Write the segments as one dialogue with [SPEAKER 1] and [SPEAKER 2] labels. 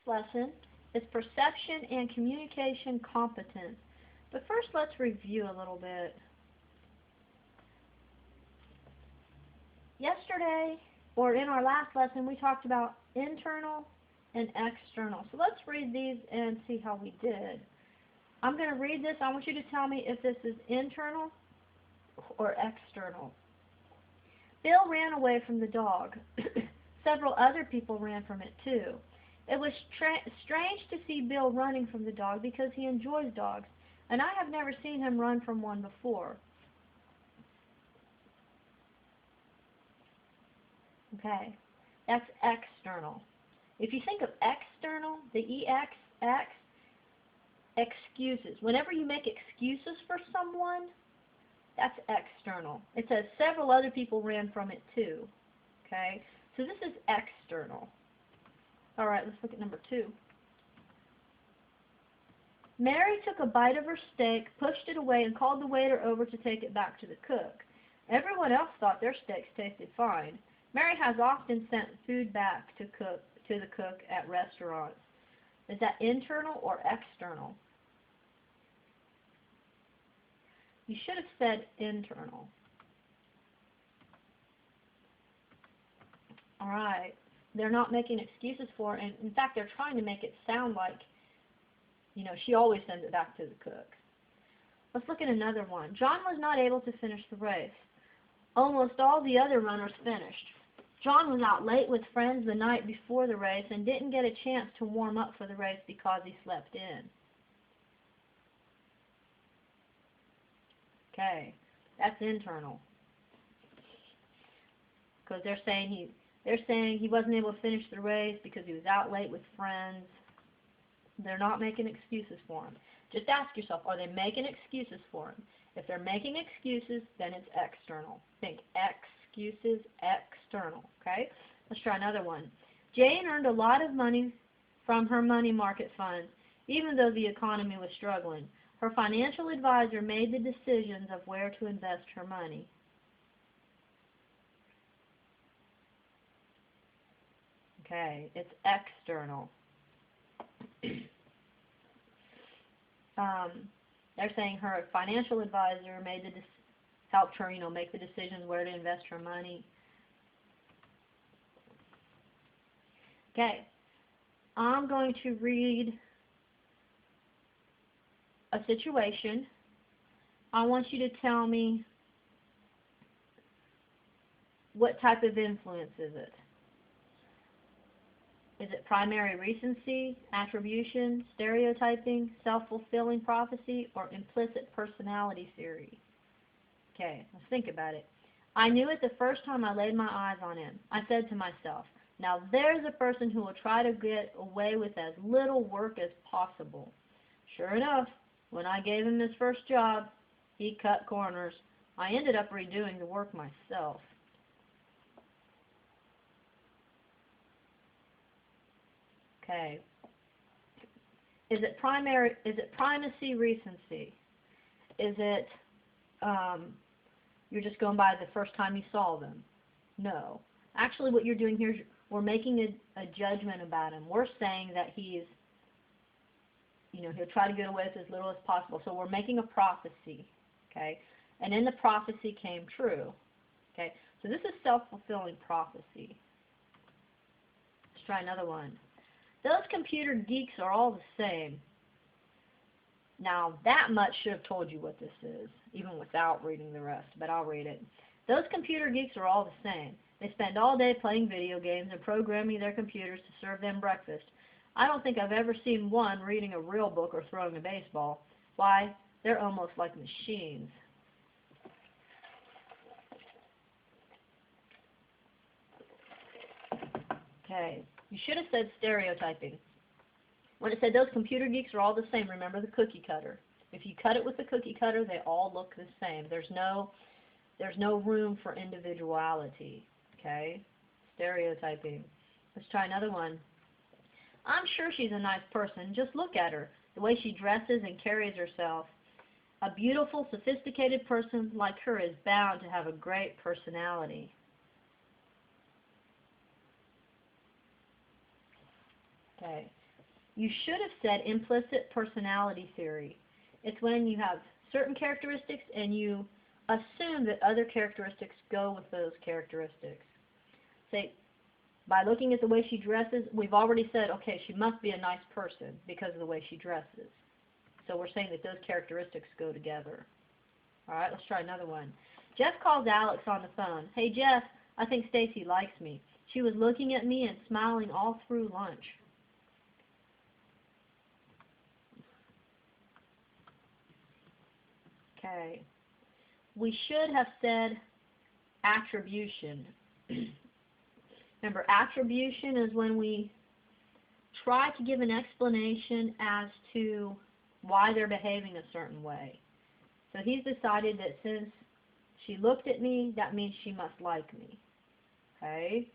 [SPEAKER 1] Lesson is perception and communication competence. But first, let's review a little bit. Yesterday, or in our last lesson, we talked about internal and external. So let's read these and see how we did. I'm going to read this. I want you to tell me if this is internal or external. Bill ran away from the dog. Several other people ran from it too. It was strange to see Bill running from the dog because he enjoys dogs, and I have never seen him run from one before. Okay, that's external. If you think of external, the EX, excuses. Whenever you make excuses for someone, that's external. It says several other people ran from it too. Okay, so this is external. All right, let's look at number 2. Mary took a bite of her steak, pushed it away, and called the waiter over to take it back to the cook. Everyone else thought their steaks tasted fine. Mary has often sent food back to the cook at restaurants. Is that internal or external? You should have said internal. All right. They're not making excuses for it, and in fact, they're trying to make it sound like, she always sends it back to the cook. Let's look at another one. John was not able to finish the race. Almost all the other runners finished. John was out late with friends the night before the race and didn't get a chance to warm up for the race because he slept in. Okay, that's internal. Because they're saying he wasn't able to finish the race because he was out late with friends. They're not making excuses for him. Just ask yourself, are they making excuses for him? If they're making excuses, then it's external. Think excuses, external. Okay? Let's try another one. Jane earned a lot of money from her money market funds, even though the economy was struggling. Her financial advisor made the decisions of where to invest her money. Okay, it's external. They're saying her financial advisor helped her, make the decisions where to invest her money. Okay, I'm going to read a situation. I want you to tell me what type of influence is it. Is it primary recency, attribution, stereotyping, self-fulfilling prophecy, or implicit personality theory? Okay, let's think about it. I knew it the first time I laid my eyes on him. I said to myself, now there's a person who will try to get away with as little work as possible. Sure enough, when I gave him his first job, he cut corners. I ended up redoing the work myself. Okay. Is it primacy recency? Is it you're just going by the first time you saw them? No. Actually, what you're doing here is we're making a judgment about him. We're saying that he'll try to get away with as little as possible. So we're making a prophecy, okay? And in the prophecy came true, okay? So this is self-fulfilling prophecy. Let's try another one. Those computer geeks are all the same. Now, that much should have told you what this is, even without reading the rest, but I'll read it. Those computer geeks are all the same. They spend all day playing video games and programming their computers to serve them breakfast. I don't think I've ever seen one reading a real book or throwing a baseball. Why? They're almost like machines. Okay. You should have said stereotyping. When it said those computer geeks are all the same, remember the cookie cutter. If you cut it with the cookie cutter, they all look the same. There's no room for individuality. Okay? Stereotyping. Let's try another one. I'm sure she's a nice person. Just look at her, the way she dresses and carries herself. A beautiful, sophisticated person like her is bound to have a great personality. Okay. You should have said implicit personality theory. It's when you have certain characteristics and you assume that other characteristics go with those characteristics. Say, by looking at the way she dresses, we've already said, okay, she must be a nice person because of the way she dresses. So we're saying that those characteristics go together. All right, let's try another one. Jeff calls Alex on the phone. Hey, Jeff, I think Stacy likes me. She was looking at me and smiling all through lunch. Okay. We should have said attribution. Remember, attribution is when we try to give an explanation as to why they're behaving a certain way. So he's decided that since she looked at me, that means she must like me. Okay?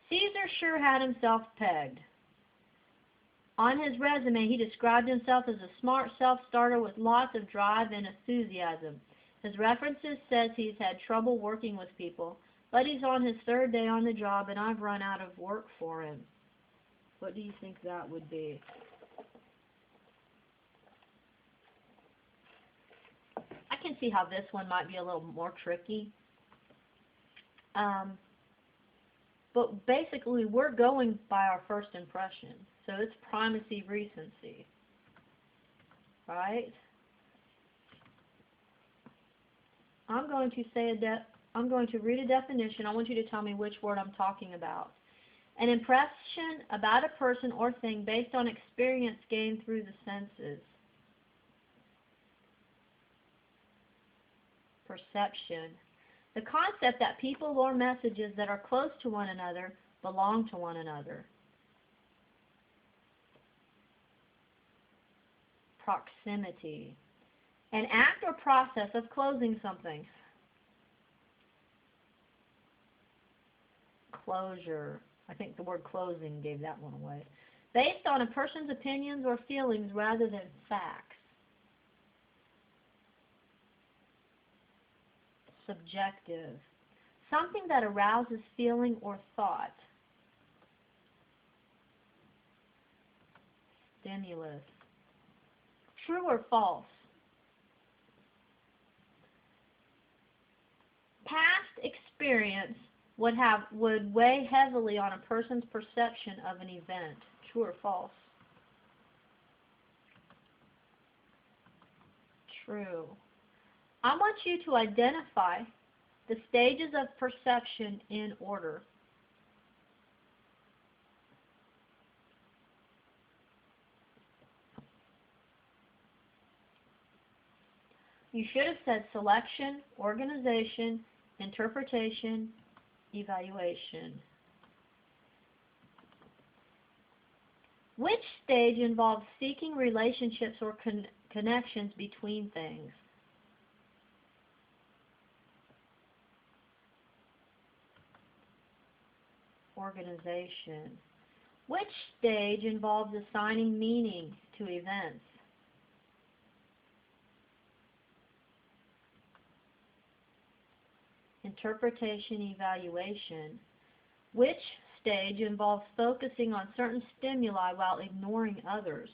[SPEAKER 1] Caesar sure had himself pegged. On his resume, he described himself as a smart self-starter with lots of drive and enthusiasm. His references says he's had trouble working with people, but he's on his third day on the job and I've run out of work for him. What do you think that would be? I can see how this one might be a little more tricky. But basically, we're going by our first impression. So it's primacy recency. Right? I'm going to read a definition. I want you to tell me which word I'm talking about. An impression about a person or thing based on experience gained through the senses. Perception. The concept that people or messages that are close to one another belong to one another. Proximity. An act or process of closing something. Closure. I think the word closing gave that one away. Based on a person's opinions or feelings rather than facts. Subjective. Something that arouses feeling or thought. Stimulus. True or false? Past experience would weigh heavily on a person's perception of an event. True or false? True. I want you to identify the stages of perception in order. You should have said selection, organization, interpretation, evaluation. Which stage involves seeking relationships or connections between things? Organization. Which stage involves assigning meaning to events? Interpretation, evaluation. Which stage involves focusing on certain stimuli while ignoring others?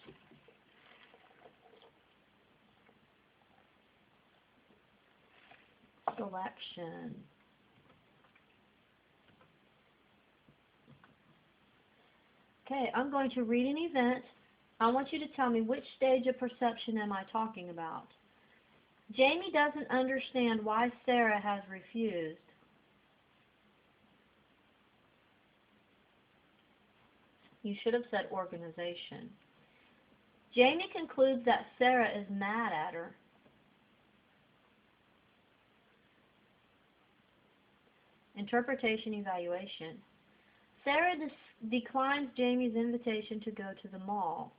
[SPEAKER 1] Selection. Okay, I'm going to read an event. I want you to tell me which stage of perception am I talking about. Jamie doesn't understand why Sarah has refused. You should have said organization. Jamie concludes that Sarah is mad at her. Interpretation, evaluation. Sarah declines Jamie's invitation to go to the mall.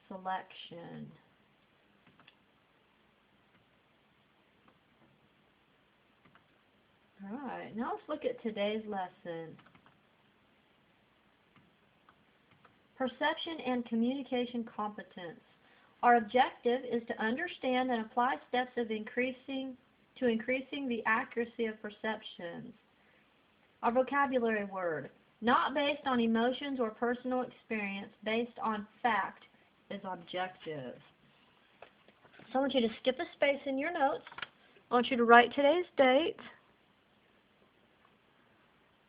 [SPEAKER 1] Selection. Alright, now let's look at today's lesson. Perception and communication competence. Our objective is to understand and apply steps of increasing to increasing the accuracy of perceptions. Our vocabulary word, not based on emotions or personal experience, based on fact, is objective. So I want you to skip a space in your notes. I want you to write today's date.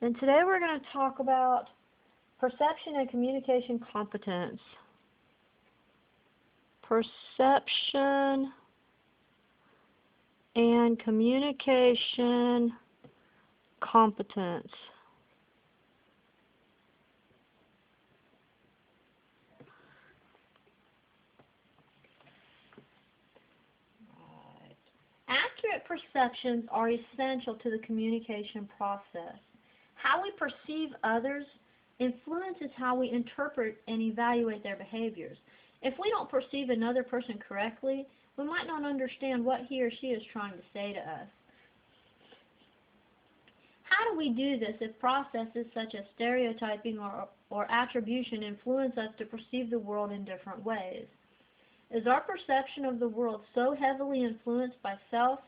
[SPEAKER 1] And today we're going to talk about perception and communication competence. Perception and communication competence. Accurate perceptions are essential to the communication process. How we perceive others influences how we interpret and evaluate their behaviors. If we don't perceive another person correctly, we might not understand what he or she is trying to say to us. How do we do this if processes such as stereotyping or attribution influence us to perceive the world in different ways? Is our perception of the world so heavily influenced by self,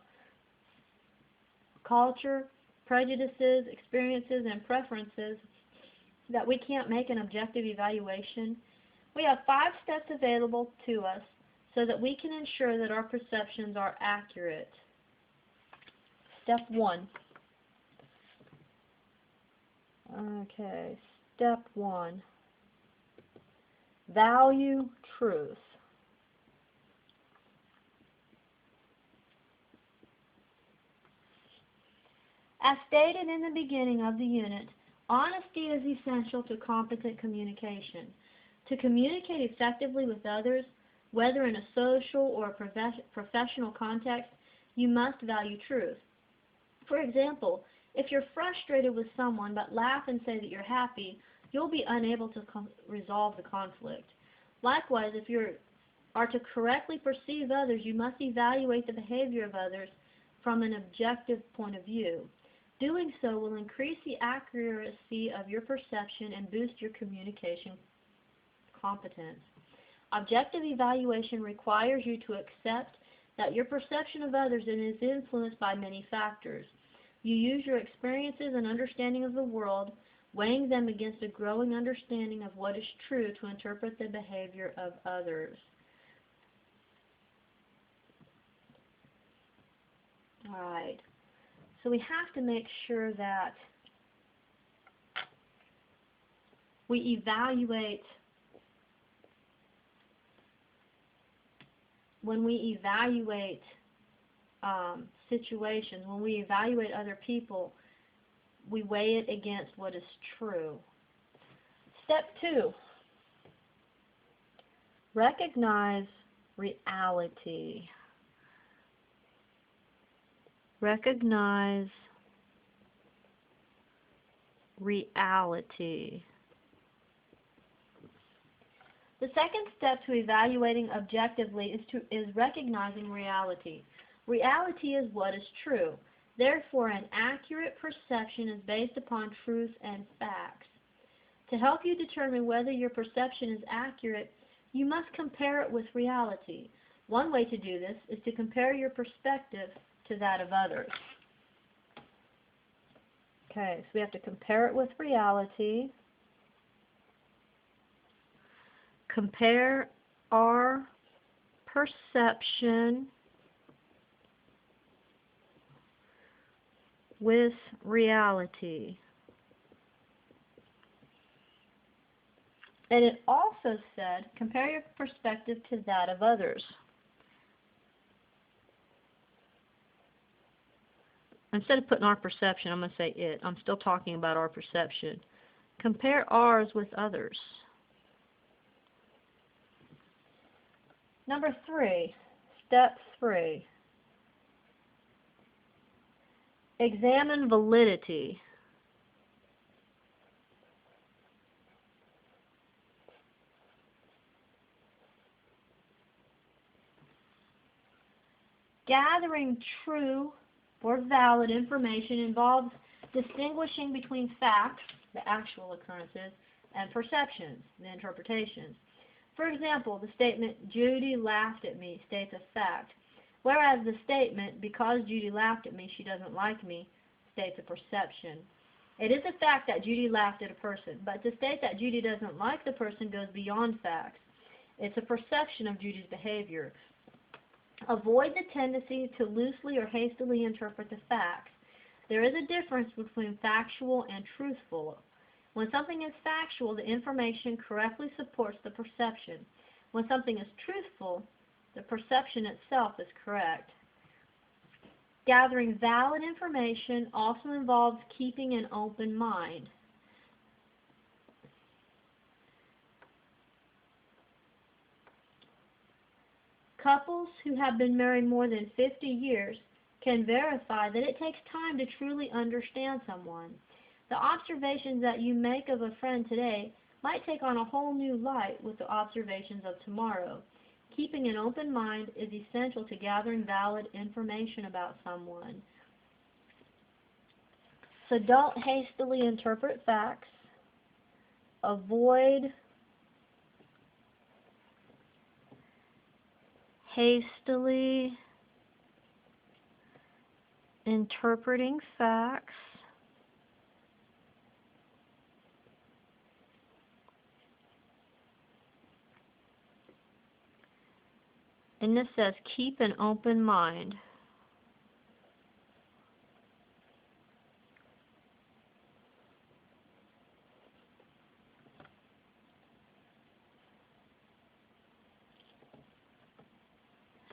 [SPEAKER 1] culture, prejudices, experiences, and preferences that we can't make an objective evaluation? We have 5 steps available to us so that we can ensure that our perceptions are accurate. Step 1. Okay, step 1. Value truth. As stated in the beginning of the unit, honesty is essential to competent communication. To communicate effectively with others, whether in a social or professional context, you must value truth. For example, if you're frustrated with someone but laugh and say that you're happy, you'll be unable to resolve the conflict. Likewise, if you are to correctly perceive others, you must evaluate the behavior of others from an objective point of view. Doing so will increase the accuracy of your perception and boost your communication competence. Objective evaluation requires you to accept that your perception of others is influenced by many factors. You use your experiences and understanding of the world, weighing them against a growing understanding of what is true to interpret the behavior of others. Alright, so we have to make sure that we evaluate. When we evaluate situations, when we evaluate other people, we weigh it against what is true. Step 2. Recognize reality. Recognize reality. The second step to evaluating objectively is recognizing reality. Reality is what is true. Therefore, an accurate perception is based upon truth and facts. To help you determine whether your perception is accurate, you must compare it with reality. One way to do this is to compare your perspective to that of others. Okay, so we have to compare it with reality. Compare our perception with reality. And it also said, compare your perspective to that of others. Instead of putting our perception, I'm going to say it. I'm still talking about our perception. Compare ours with others. Number 3, step 3. Examine validity. Gathering true or valid information involves distinguishing between facts, the actual occurrences, and perceptions, the interpretations. For example, the statement, "Judy laughed at me," states a fact. Whereas the statement, because Judy laughed at me, she doesn't like me, states a perception. It is a fact that Judy laughed at a person, but to state that Judy doesn't like the person goes beyond facts. It's a perception of Judy's behavior. Avoid the tendency to loosely or hastily interpret the facts. There is a difference between factual and truthful. When something is factual, the information correctly supports the perception. When something is truthful, the perception itself is correct. Gathering valid information also involves keeping an open mind. Couples who have been married more than 50 years can verify that it takes time to truly understand someone. The observations that you make of a friend today might take on a whole new light with the observations of tomorrow. Keeping an open mind is essential to gathering valid information about someone. So don't hastily interpret facts. Avoid hastily interpreting facts. And this says, keep an open mind.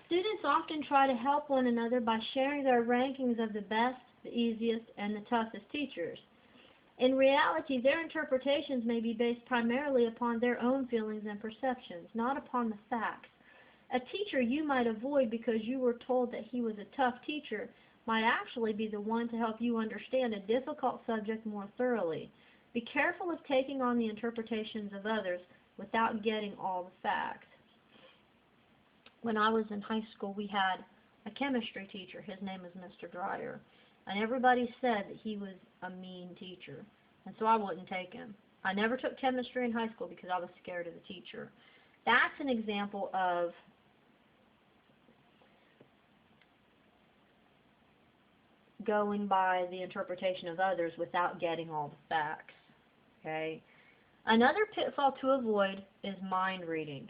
[SPEAKER 1] Students often try to help one another by sharing their rankings of the best, the easiest, and the toughest teachers. In reality, their interpretations may be based primarily upon their own feelings and perceptions, not upon the facts. A teacher you might avoid because you were told that he was a tough teacher might actually be the one to help you understand a difficult subject more thoroughly. Be careful of taking on the interpretations of others without getting all the facts. When I was in high school, we had a chemistry teacher. His name was Mr. Dreyer. And everybody said that he was a mean teacher. And so I wouldn't take him. I never took chemistry in high school because I was scared of the teacher. That's an example of going by the interpretation of others without getting all the facts. Okay? Another pitfall to avoid is mind reading.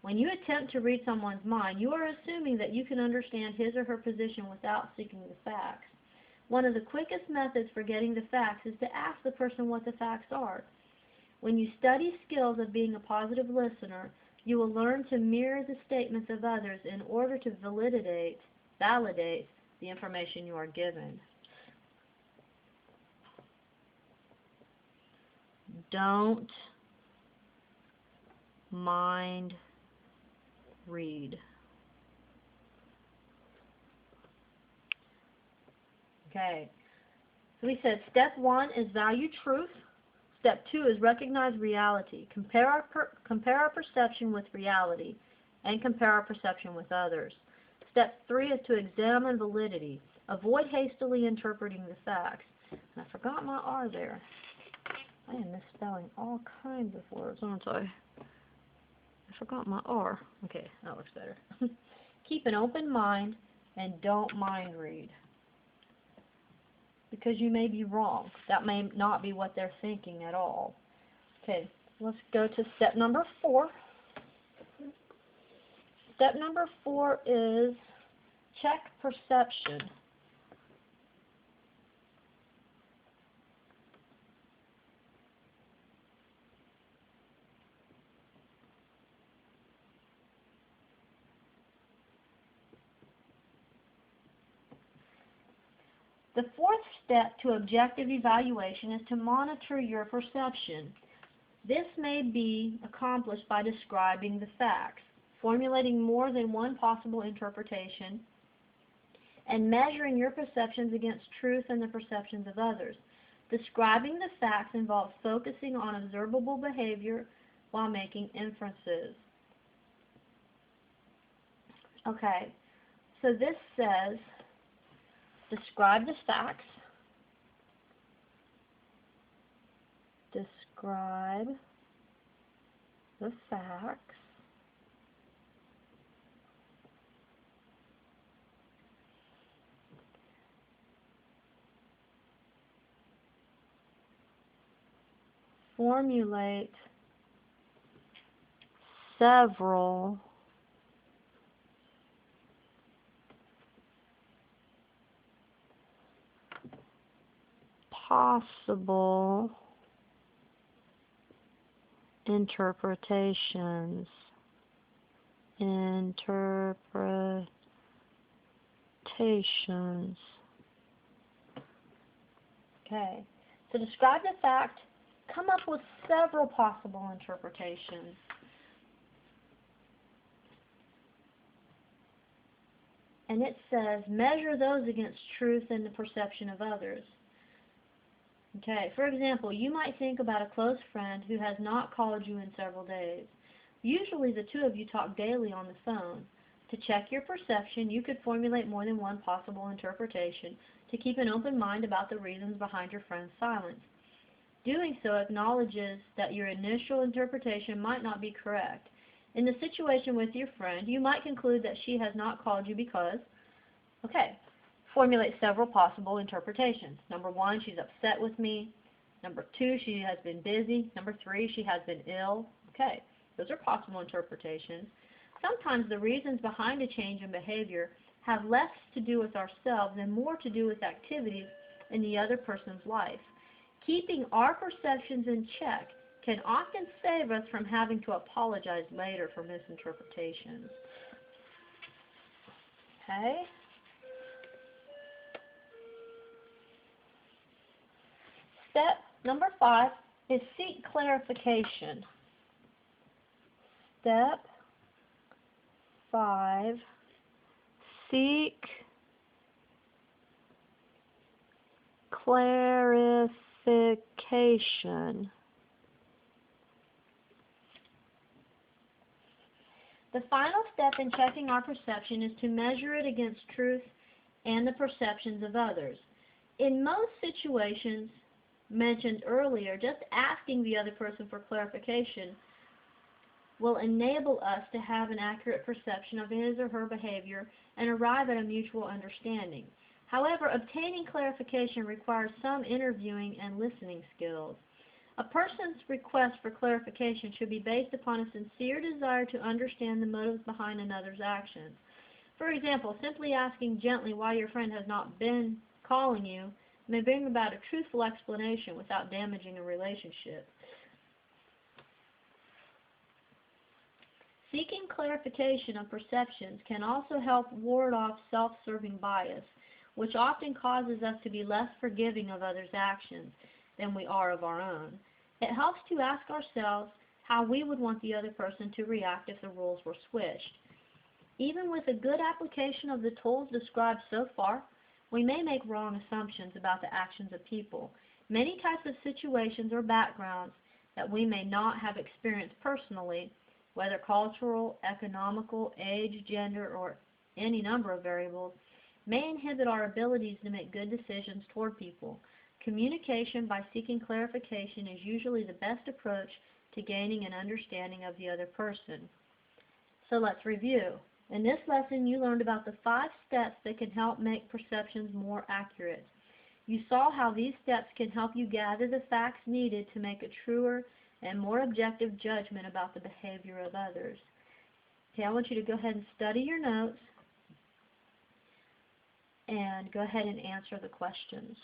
[SPEAKER 1] When you attempt to read someone's mind, you are assuming that you can understand his or her position without seeking the facts. One of the quickest methods for getting the facts is to ask the person what the facts are. When you study skills of being a positive listener, you will learn to mirror the statements of others in order to validate the information you are given. Don't mind read. Okay, so we said step 1 is value truth. Step 2 is recognize reality. Compare our perception with reality, and compare our perception with others. Step 3 is to examine validity. Avoid hastily interpreting the facts. And I forgot my R there. I am misspelling all kinds of words, aren't I? I forgot my R. Okay, that looks better. Keep an open mind and don't mind read. Because you may be wrong. That may not be what they're thinking at all. Okay, let's go to step number 4. Step number 4 is check perception. The fourth step to objective evaluation is to monitor your perception. This may be accomplished by describing the facts, formulating more than one possible interpretation, and measuring your perceptions against truth and the perceptions of others. Describing the facts involves focusing on observable behavior while making inferences. Okay, so this says, describe the facts. Describe the facts. formulate several possible interpretations. Okay. To describe the fact, come up with several possible interpretations. And it says, measure those against truth and the perception of others. Okay, for example, you might think about a close friend who has not called you in several days. Usually the two of you talk daily on the phone. To check your perception, you could formulate more than one possible interpretation to keep an open mind about the reasons behind your friend's silence. Doing so acknowledges that your initial interpretation might not be correct. In the situation with your friend, you might conclude that she has not called you because, okay, formulate several possible interpretations. Number 1, she's upset with me. Number 2, she has been busy. Number 3, she has been ill. Okay, those are possible interpretations. Sometimes the reasons behind a change in behavior have less to do with ourselves and more to do with activities in the other person's life. Keeping our perceptions in check can often save us from having to apologize later for misinterpretations. Okay? Step number 5 is seek clarification. Step 5, seek clarification. The final step in checking our perception is to measure it against truth and the perceptions of others. In most situations mentioned earlier, just asking the other person for clarification will enable us to have an accurate perception of his or her behavior and arrive at a mutual understanding. However, obtaining clarification requires some interviewing and listening skills. A person's request for clarification should be based upon a sincere desire to understand the motives behind another's actions. For example, simply asking gently why your friend has not been calling you may bring about a truthful explanation without damaging a relationship. Seeking clarification of perceptions can also help ward off self-serving bias, which often causes us to be less forgiving of others' actions than we are of our own. It helps to ask ourselves how we would want the other person to react if the roles were switched. Even with a good application of the tools described so far, we may make wrong assumptions about the actions of people. Many types of situations or backgrounds that we may not have experienced personally, whether cultural, economical, age, gender, or any number of variables, may inhibit our abilities to make good decisions toward people. Communication by seeking clarification is usually the best approach to gaining an understanding of the other person. So let's review. In this lesson, you learned about the 5 steps that can help make perceptions more accurate. You saw how these steps can help you gather the facts needed to make a truer and more objective judgment about the behavior of others. Okay, I want you to go ahead and study your notes and go ahead and answer the questions.